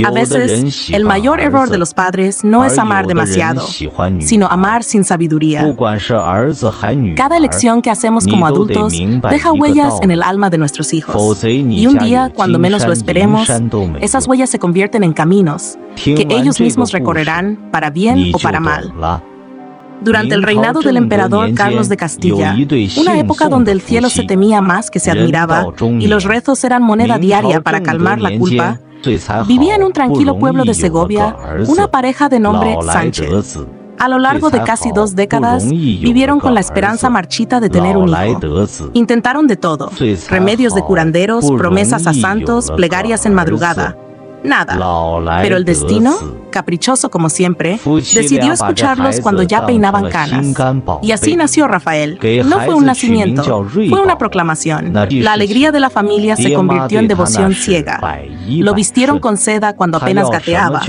A veces, el mayor error de los padres no es amar demasiado, sino amar sin sabiduría. Cada elección que hacemos como adultos deja huellas en el alma de nuestros hijos. Y un día, cuando menos lo esperemos, esas huellas se convierten en caminos que ellos mismos recorrerán para bien o para mal. Durante el reinado del emperador Carlos de Castilla, una época donde el cielo se temía más que se admiraba y los rezos eran moneda diaria para calmar la culpa, vivía en un tranquilo pueblo de Segovia una pareja de nombre Sánchez. A lo largo de casi 2 décadas, vivieron con la esperanza marchita de tener un hijo. Intentaron de todo: remedios de curanderos, promesas a santos, plegarias en madrugada. Nada. Pero el destino, caprichoso como siempre, decidió escucharlos cuando ya peinaban canas. Y así nació Rafael. No fue un nacimiento, fue una proclamación. La alegría de la familia se convirtió en devoción ciega. Lo vistieron con seda cuando apenas gateaba.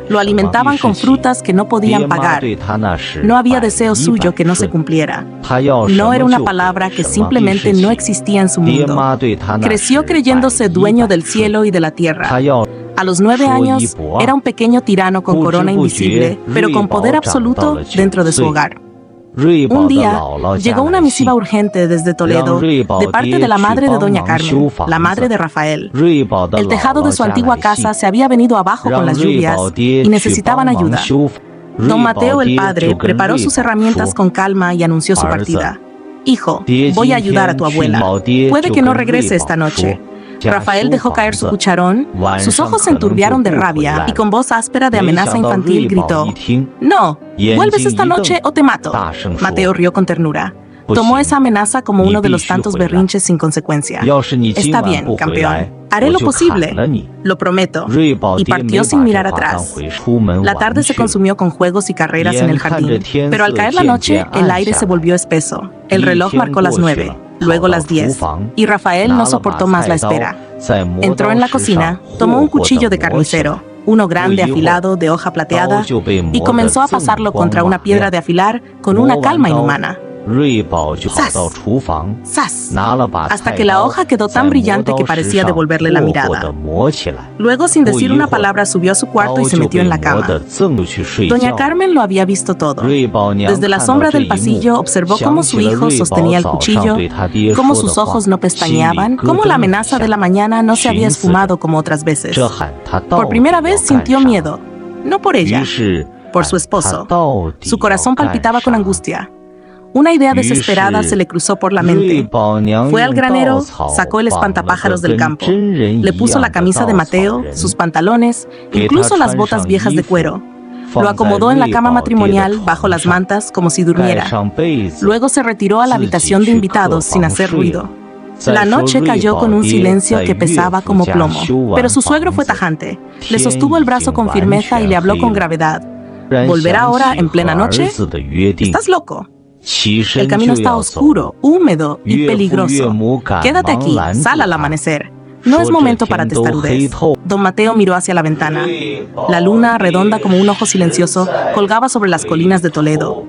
Lo alimentaban con frutas que no podían pagar. No había deseo suyo que no se cumpliera. No era una palabra que simplemente no existía en su mundo. Creció creyéndose dueño del cielo y de la tierra. A los 9 años, era un pequeño tirano con corona invisible, pero con poder absoluto dentro de su hogar. Un día, llegó una misiva urgente desde Toledo, de parte de la madre de Doña Carmen, la madre de Rafael. El tejado de su antigua casa se había venido abajo con las lluvias y necesitaban ayuda. Don Mateo, el padre, preparó sus herramientas con calma y anunció su partida. «Hijo, voy a ayudar a tu abuela. Puede que no regrese esta noche». Rafael dejó caer su cucharón, sus ojos se enturbiaron de rabia y con voz áspera de amenaza infantil gritó: «No, vuelves esta noche o te mato». Mateo rió con ternura. Tomó esa amenaza como uno de los tantos berrinches sin consecuencia. «Está bien, campeón. Haré lo posible. Lo prometo». Y partió sin mirar atrás. La tarde se consumió con juegos y carreras en el jardín. Pero al caer la noche, el aire se volvió espeso. El reloj marcó las 9. Luego las 10, y Rafael no soportó más la espera. Entró en la cocina, tomó un cuchillo de carnicero, uno grande afilado de hoja plateada, y comenzó a pasarlo contra una piedra de afilar con una calma inhumana. ¡Sas! ¡Sas! Hasta que la hoja quedó tan brillante que parecía devolverle la mirada. Luego, sin decir una palabra, subió a su cuarto y se metió en la cama. Doña Carmen lo había visto todo. Desde la sombra del pasillo observó cómo su hijo sostenía el cuchillo, cómo sus ojos no pestañeaban, cómo la amenaza de la mañana no se había esfumado como otras veces. Por primera vez sintió miedo, no por ella, por su esposo. Su corazón palpitaba con angustia. Una idea desesperada se le cruzó por la mente. Fue al granero, sacó el espantapájaros del campo, le puso la camisa de Mateo, sus pantalones, incluso las botas viejas de cuero. Lo acomodó en la cama matrimonial bajo las mantas como si durmiera. Luego se retiró a la habitación de invitados sin hacer ruido. La noche cayó con un silencio que pesaba como plomo, pero su suegro fue tajante. Le sostuvo el brazo con firmeza y le habló con gravedad. ¿Volver ahora en plena noche? ¿Estás loco? El camino está oscuro, húmedo y peligroso. Quédate aquí, sal al amanecer. No es momento para testarudez. Don Mateo miró hacia la ventana. La luna, redonda como un ojo silencioso, colgaba sobre las colinas de Toledo.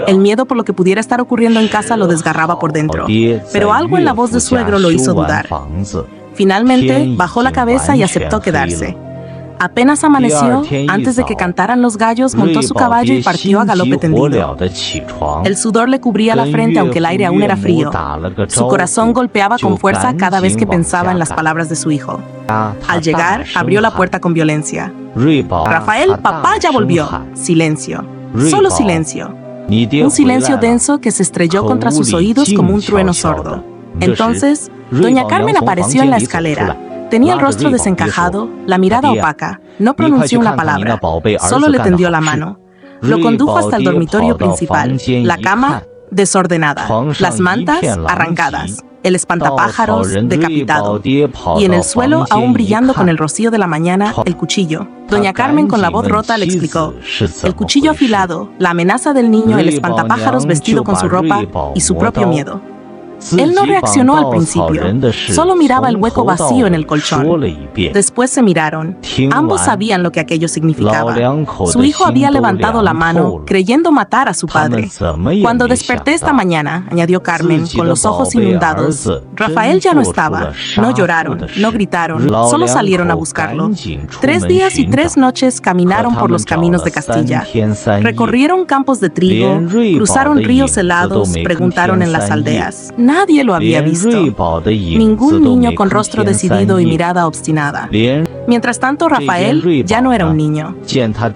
El miedo por lo que pudiera estar ocurriendo en casa lo desgarraba por dentro, pero algo en la voz de suegro lo hizo dudar. Finalmente, bajó la cabeza y aceptó quedarse. Apenas amaneció, antes de que cantaran los gallos, montó su caballo y partió a galope tendido. El sudor le cubría la frente aunque el aire aún era frío. Su corazón golpeaba con fuerza cada vez que pensaba en las palabras de su hijo. Al llegar, abrió la puerta con violencia. «Rafael, papá ya volvió». Silencio. Solo silencio. Un silencio denso que se estrelló contra sus oídos como un trueno sordo. Entonces, Doña Carmen apareció en la escalera. Tenía el rostro desencajado, la mirada opaca. No pronunció una palabra, solo le tendió la mano. Lo condujo hasta el dormitorio principal. La cama, desordenada. Las mantas, arrancadas. El espantapájaros, decapitado. Y en el suelo, aún brillando con el rocío de la mañana, el cuchillo. Doña Carmen, con la voz rota, le explicó. El cuchillo afilado, la amenaza del niño, el espantapájaros vestido con su ropa y su propio miedo. Él no reaccionó al principio, solo miraba el hueco vacío en el colchón. Después se miraron. Ambos sabían lo que aquello significaba. Su hijo había levantado la mano, creyendo matar a su padre. Cuando desperté esta mañana, añadió Carmen, con los ojos inundados, Rafael ya no estaba. No lloraron, no gritaron, solo salieron a buscarlo. 3 días y 3 noches caminaron por los caminos de Castilla. Recorrieron campos de trigo, cruzaron ríos helados, preguntaron en las aldeas. Nadie lo había visto. Ningún niño con rostro decidido y mirada obstinada. Mientras tanto, Rafael ya no era un niño.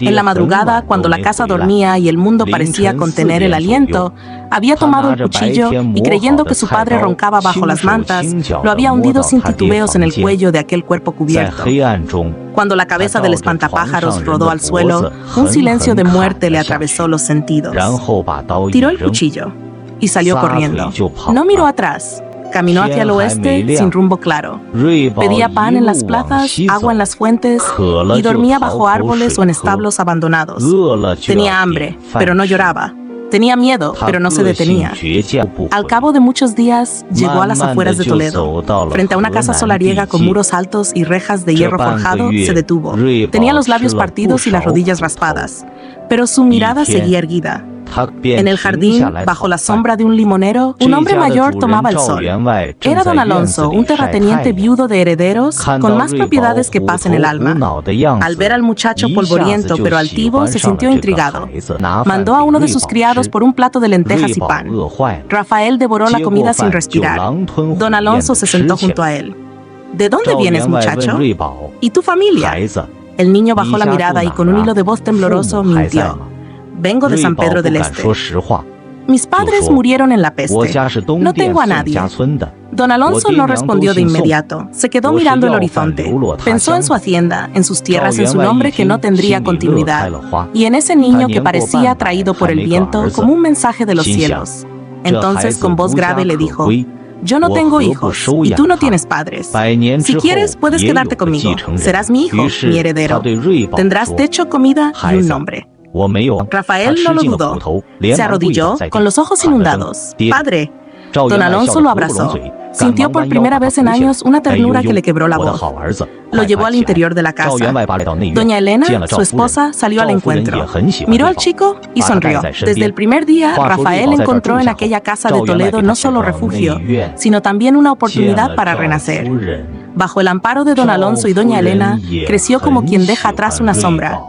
En la madrugada, cuando la casa dormía y el mundo parecía contener el aliento, había tomado el cuchillo y, creyendo que su padre roncaba bajo las mantas, lo había hundido sin titubeos en el cuello de aquel cuerpo cubierto. Cuando la cabeza del espantapájaros rodó al suelo, un silencio de muerte le atravesó los sentidos. Tiró el cuchillo y salió corriendo. No miró atrás. Caminó hacia el oeste sin rumbo claro. Pedía pan en las plazas, agua en las fuentes y dormía bajo árboles o en establos abandonados. Tenía hambre, pero no lloraba. Tenía miedo, pero no se detenía. Al cabo de muchos días, llegó a las afueras de Toledo. Frente a una casa solariega con muros altos y rejas de hierro forjado, se detuvo. Tenía los labios partidos y las rodillas raspadas, pero su mirada seguía erguida. En el jardín, bajo la sombra de un limonero, un hombre mayor tomaba el sol. Era don Alonso, un terrateniente viudo de herederos, con más propiedades que paz en el alma. Al ver al muchacho polvoriento pero altivo, se sintió intrigado. Mandó a uno de sus criados por un plato de lentejas y pan. Rafael devoró la comida sin respirar. Don Alonso se sentó junto a él. ¿De dónde vienes, muchacho? ¿Y tu familia? El niño bajó la mirada y con un hilo de voz tembloroso mintió. Vengo de San Pedro del Este. Mis padres murieron en la peste. No tengo a nadie. Don Alonso no respondió de inmediato. Se quedó mirando el horizonte. Pensó en su hacienda, en sus tierras, en su nombre que no tendría continuidad, y en ese niño que parecía atraído por el viento como un mensaje de los cielos. Entonces, con voz grave le dijo: yo no tengo hijos, y tú no tienes padres. Si quieres, puedes quedarte conmigo. Serás mi hijo, mi heredero. Tendrás techo, comida y un nombre. Rafael no lo dudó. Se arrodilló, con los ojos inundados. ¡Padre! Don Alonso lo abrazó. Sintió por primera vez en años una ternura que le quebró la voz. Lo llevó al interior de la casa. Doña Elena, su esposa, salió al encuentro. Miró al chico y sonrió. Desde el primer día, Rafael encontró en aquella casa de Toledo no solo refugio, sino también una oportunidad para renacer. Bajo el amparo de don Alonso y doña Elena, creció como quien deja atrás una sombra.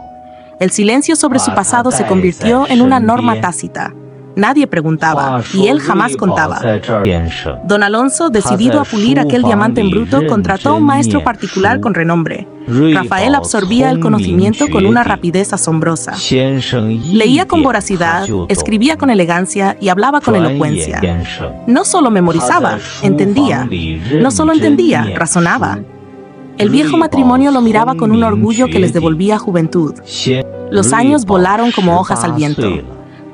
El silencio sobre su pasado se convirtió en una norma tácita. Nadie preguntaba, y él jamás contaba. Don Alonso, decidido a pulir aquel diamante en bruto, contrató a un maestro particular con renombre. Rafael absorbía el conocimiento con una rapidez asombrosa. Leía con voracidad, escribía con elegancia y hablaba con elocuencia. No solo memorizaba, entendía. No solo entendía, razonaba. El viejo matrimonio lo miraba con un orgullo que les devolvía juventud. Los años volaron como hojas al viento.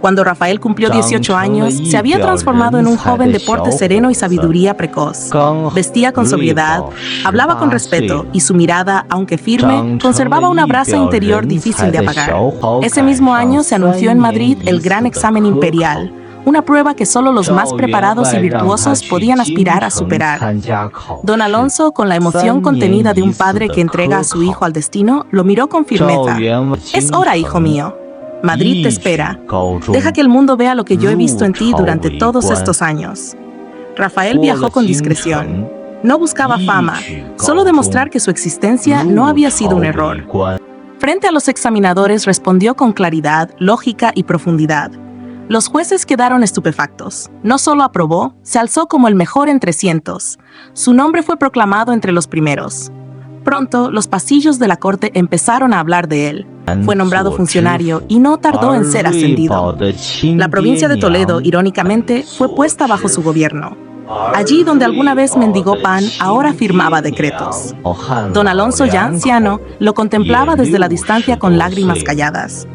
Cuando Rafael cumplió 18 años, se había transformado en un joven de porte sereno y sabiduría precoz. Vestía con sobriedad, hablaba con respeto y su mirada, aunque firme, conservaba una brasa interior difícil de apagar. Ese mismo año se anunció en Madrid el Gran Examen Imperial, una prueba que solo los más preparados y virtuosos podían aspirar a superar. Don Alonso, con la emoción contenida de un padre que entrega a su hijo al destino, lo miró con firmeza. «Es hora, hijo mío. Madrid te espera. Deja que el mundo vea lo que yo he visto en ti durante todos estos años». Rafael viajó con discreción. No buscaba fama, solo demostrar que su existencia no había sido un error. Frente a los examinadores respondió con claridad, lógica y profundidad. Los jueces quedaron estupefactos. No solo aprobó, se alzó como el mejor entre cientos. Su nombre fue proclamado entre los primeros. Pronto, los pasillos de la corte empezaron a hablar de él. Fue nombrado funcionario y no tardó en ser ascendido. La provincia de Toledo, irónicamente, fue puesta bajo su gobierno. Allí donde alguna vez mendigó pan, ahora firmaba decretos. Don Alonso, ya anciano, lo contemplaba desde la distancia con lágrimas calladas.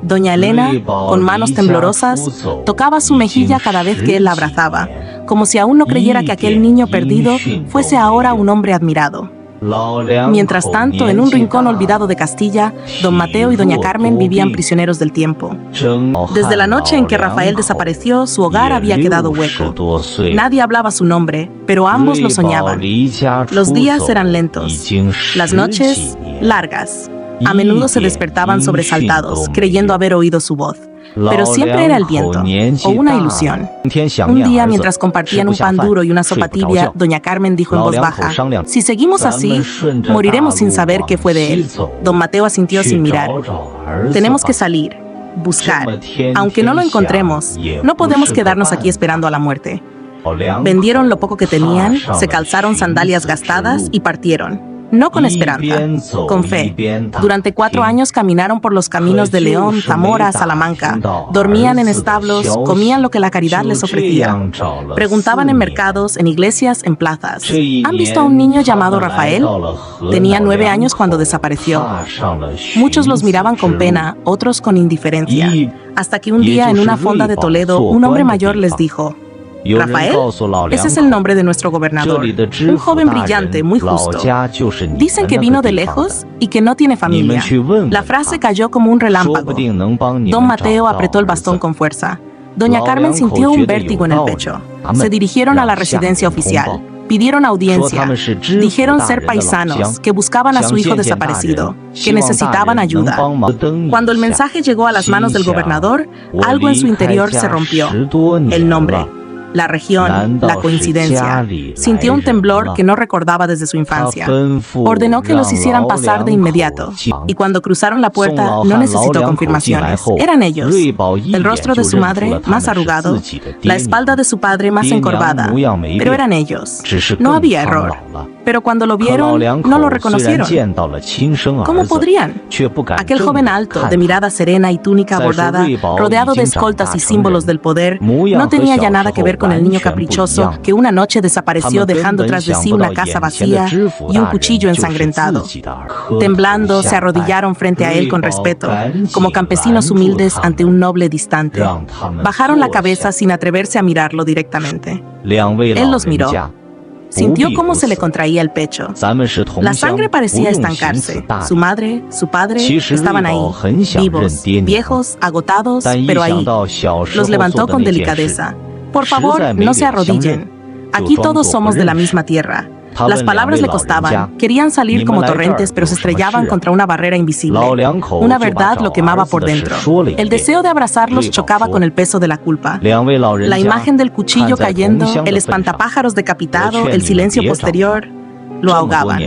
Doña Elena, con manos temblorosas, tocaba su mejilla cada vez que él la abrazaba, como si aún no creyera que aquel niño perdido fuese ahora un hombre admirado. Mientras tanto, en un rincón olvidado de Castilla, don Mateo y doña Carmen vivían prisioneros del tiempo. Desde la noche en que Rafael desapareció, su hogar había quedado hueco. Nadie hablaba su nombre, pero ambos lo soñaban. Los días eran lentos, las noches largas. A menudo se despertaban sobresaltados, creyendo haber oído su voz. Pero siempre era el viento, o una ilusión. Un día, mientras compartían un pan duro y una sopa tibia, doña Carmen dijo en voz baja: «Si seguimos así, moriremos sin saber qué fue de él». Don Mateo asintió sin mirar. «Tenemos que salir, buscar. Aunque no lo encontremos, no podemos quedarnos aquí esperando a la muerte». Vendieron lo poco que tenían, se calzaron sandalias gastadas y partieron. No con esperanza, con fe. Durante 4 años caminaron por los caminos de León, Zamora, Salamanca. Dormían en establos, comían lo que la caridad les ofrecía. Preguntaban en mercados, en iglesias, en plazas. ¿Han visto a un niño llamado Rafael? Tenía 9 años cuando desapareció. Muchos los miraban con pena, otros con indiferencia. Hasta que un día en una fonda de Toledo, un hombre mayor les dijo: «Rafael, ese es el nombre de nuestro gobernador, un joven brillante, muy justo. Dicen que vino de lejos y que no tiene familia». La frase cayó como un relámpago. Don Mateo apretó el bastón con fuerza. Doña Carmen sintió un vértigo en el pecho. Se dirigieron a la residencia oficial. Pidieron audiencia. Dijeron ser paisanos, que buscaban a su hijo desaparecido, que necesitaban ayuda. Cuando el mensaje llegó a las manos del gobernador, algo en su interior se rompió. El nombre, la región, la coincidencia. Sintió un temblor que no recordaba desde su infancia. Ordenó que los hicieran pasar de inmediato. Y cuando cruzaron la puerta, no necesitó confirmaciones. Eran ellos. El rostro de su madre, más arrugado. La espalda de su padre, más encorvada. Pero eran ellos. No había error. Pero cuando lo vieron, no lo reconocieron. ¿Cómo podrían? Aquel joven alto, de mirada serena y túnica bordada, rodeado de escoltas y símbolos del poder, no tenía ya nada que ver con el niño caprichoso que una noche desapareció dejando tras de sí una casa vacía y un cuchillo ensangrentado. Temblando, se arrodillaron frente a él con respeto, como campesinos humildes ante un noble distante. Bajaron la cabeza sin atreverse a mirarlo directamente. Él los miró. Sintió cómo se le contraía el pecho. La sangre parecía estancarse. Su madre, su padre, estaban ahí, vivos, viejos, agotados, pero ahí. Los levantó con delicadeza. «Por favor, no se arrodillen. Aquí todos somos de la misma tierra». Las palabras le costaban. Querían salir como torrentes, pero se estrellaban contra una barrera invisible. Una verdad lo quemaba por dentro. El deseo de abrazarlos chocaba con el peso de la culpa. La imagen del cuchillo cayendo, el espantapájaros decapitado, el silencio posterior, lo ahogaban.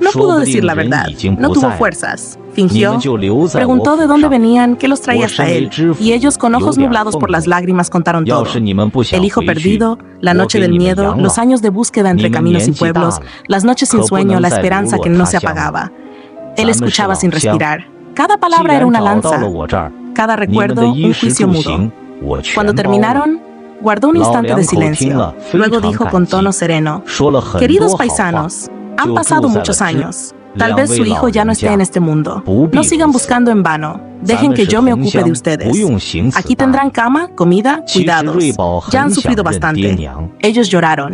No pudo decir la verdad. No tuvo fuerzas. Fingió. Preguntó de dónde venían, qué los traía hasta él. Y ellos, con ojos nublados por las lágrimas, contaron todo. El hijo perdido, la noche del miedo, los años de búsqueda entre caminos y pueblos, las noches sin sueño, la esperanza que no se apagaba. Él escuchaba sin respirar. Cada palabra era una lanza. Cada recuerdo, un juicio mudo. Cuando terminaron, guardó un instante de silencio. Luego dijo con tono sereno: «Queridos paisanos, han pasado muchos años. Tal vez su hijo ya no esté en este mundo. No sigan buscando en vano. Dejen que yo me ocupe de ustedes. Aquí tendrán cama, comida, cuidados. Ya han sufrido bastante». Ellos lloraron.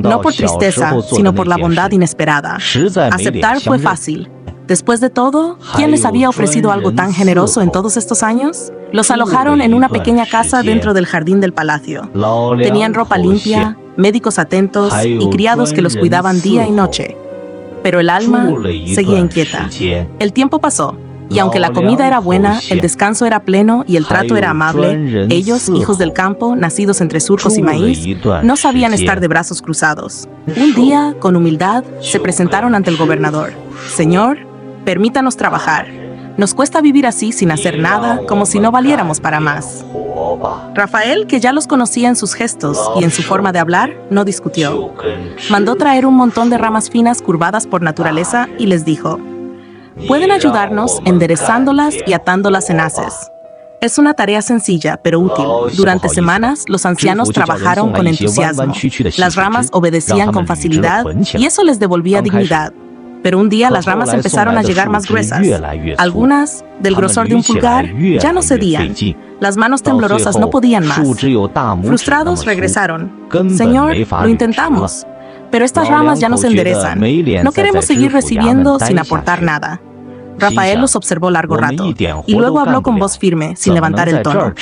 No por tristeza, sino por la bondad inesperada. Aceptar fue fácil. Después de todo, ¿quién les había ofrecido algo tan generoso en todos estos años? Los alojaron en una pequeña casa dentro del jardín del palacio. Tenían ropa limpia, médicos atentos y criados que los cuidaban día y noche. Pero el alma seguía inquieta. El tiempo pasó, y aunque la comida era buena, el descanso era pleno y el trato era amable, ellos, hijos del campo, nacidos entre surcos y maíz, no sabían estar de brazos cruzados. Un día, con humildad, se presentaron ante el gobernador. «Señor, permítanos trabajar. Nos cuesta vivir así sin hacer nada, como si no valiéramos para más». Rafael, que ya los conocía en sus gestos y en su forma de hablar, no discutió. Mandó traer un montón de ramas finas curvadas por naturaleza y les dijo: «Pueden ayudarnos enderezándolas y atándolas en haces. Es una tarea sencilla, pero útil. Durante semanas, los ancianos trabajaron con entusiasmo. Las ramas obedecían con facilidad y eso les devolvía dignidad. Pero un día las ramas empezaron a llegar más gruesas. Algunas, del grosor de un pulgar, ya no cedían. Las manos temblorosas no podían más. Frustrados, regresaron. «Señor, lo intentamos. Pero estas ramas ya no se enderezan. No queremos seguir recibiendo sin aportar nada. Rafael los observó largo rato, y luego habló con voz firme, sin levantar el tono.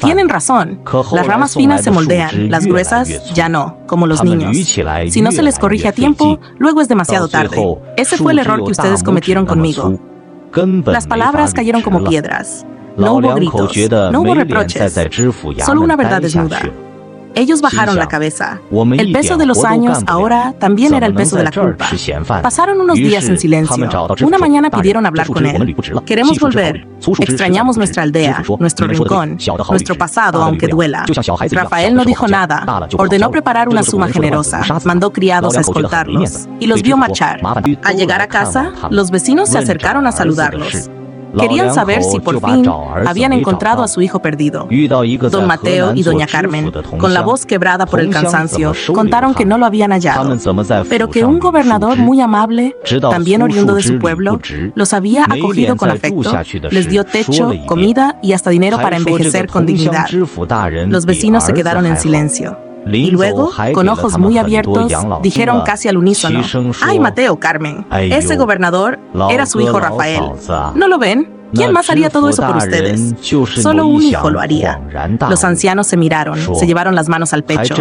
Tienen razón. Las ramas finas se moldean, las gruesas ya no, como los niños. Si no se les corrige a tiempo, luego es demasiado tarde. Ese fue el error que ustedes cometieron conmigo. Las palabras cayeron como piedras. No hubo gritos, no hubo reproches, solo una verdad desnuda. Ellos bajaron la cabeza. El peso de los años ahora también era el peso de la culpa. Pasaron unos días en silencio. Una mañana pidieron hablar con él. Queremos volver. Extrañamos nuestra aldea, nuestro rincón, nuestro pasado, aunque duela. Rafael no dijo nada. Ordenó preparar una suma generosa. Mandó criados a escoltarlos. Y los vio marchar. Al llegar a casa, los vecinos se acercaron a saludarlos. Querían saber si por fin habían encontrado a su hijo perdido. Don Mateo y doña Carmen, con la voz quebrada por el cansancio, contaron que no lo habían hallado, pero que un gobernador muy amable, también oriundo de su pueblo, los había acogido con afecto, les dio techo, comida y hasta dinero para envejecer con dignidad. Los vecinos se quedaron en silencio. Y luego, con ojos muy abiertos, dijeron casi al unísono: ¡Ay, Mateo, Carmen! Ese gobernador era su hijo Rafael. ¿No lo ven? ¿Quién más haría todo eso por ustedes? Solo un hijo lo haría. Los ancianos se miraron, se llevaron las manos al pecho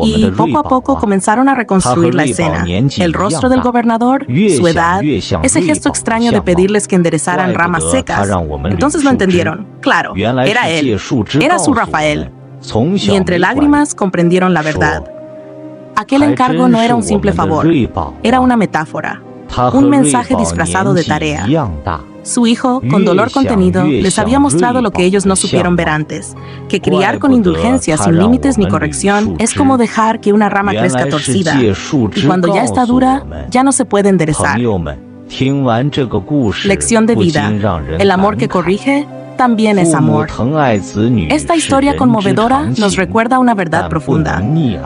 y poco a poco comenzaron a reconstruir la escena. El rostro del gobernador, su edad, ese gesto extraño de pedirles que enderezaran ramas secas. Entonces lo entendieron. Claro, era él. Era su Rafael. Y entre lágrimas comprendieron la verdad. Aquel encargo no era un simple favor, era una metáfora, un mensaje disfrazado de tarea. Su hijo, con dolor contenido, les había mostrado lo que ellos no supieron ver antes, que criar con indulgencia sin límites ni corrección es como dejar que una rama crezca torcida, y cuando ya está dura, ya no se puede enderezar. Lección de vida: el amor que corrige también es amor. Esta historia conmovedora nos recuerda una verdad profunda.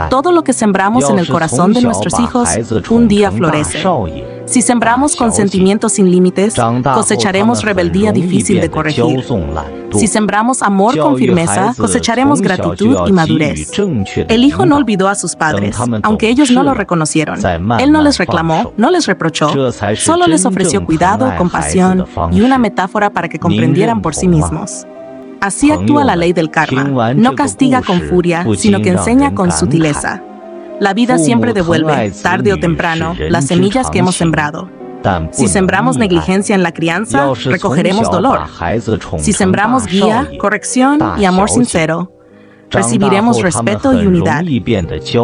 Todo lo que sembramos en el corazón de nuestros hijos un día florece. Si sembramos con sentimientos sin límites, cosecharemos rebeldía difícil de corregir. Si sembramos amor con firmeza, cosecharemos gratitud y madurez. El hijo no olvidó a sus padres, aunque ellos no lo reconocieron. Él no les reclamó, no les reprochó, solo les ofreció cuidado, compasión y una metáfora para que comprendieran por sí mismos. Así actúa la ley del karma. No castiga con furia, sino que enseña con sutileza. La vida siempre devuelve, tarde o temprano, las semillas que hemos sembrado. Si sembramos negligencia en la crianza, recogeremos dolor. Si sembramos guía, corrección y amor sincero, recibiremos respeto y unidad.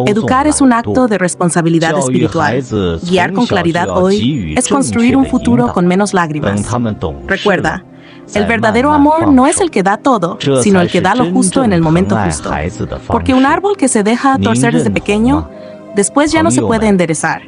Educar es un acto de responsabilidad espiritual. Guiar con claridad hoy es construir un futuro con menos lágrimas. Recuerda, el verdadero amor no es el que da todo, sino el que da lo justo en el momento justo. Porque un árbol que se deja torcer desde pequeño, después ya no se puede enderezar.